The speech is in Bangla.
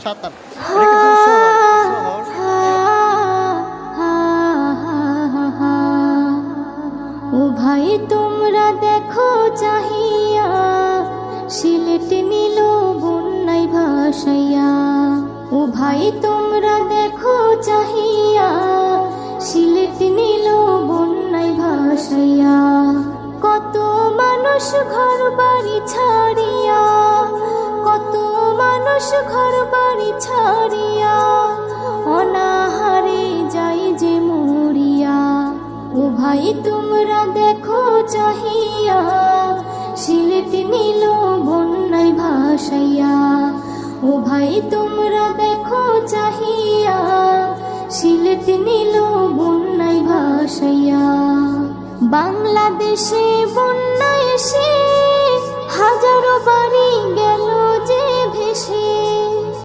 7 এটা কিন্তু শহর ও ভাই তোমরা দেখো চাহিয়া সিলেট নিল বন্যায় ভাসাইয়া ও ভাই তোমরা দেখো চাহিয়া সিলেট নিল বন্যায় ভাসাইয়া কত মানুষ ঘর বাড়ি ছাড়িয়া কত মানুষ ঘর বাড়ি ছাড়িয়া অনাহারে যাই যে মরিয়া ও ভাই তোমরা দেখো চাহিয়া সিলেট নিল বন্যায় ভাসাইয়া ও ভাই তোমরা দেখো চাহিয়া সিলেট নিল বন্যায় ভাসাইয়া বাংলাদেশে বন্যা এসে হাজারো বাড়ি গেল যে ভেসে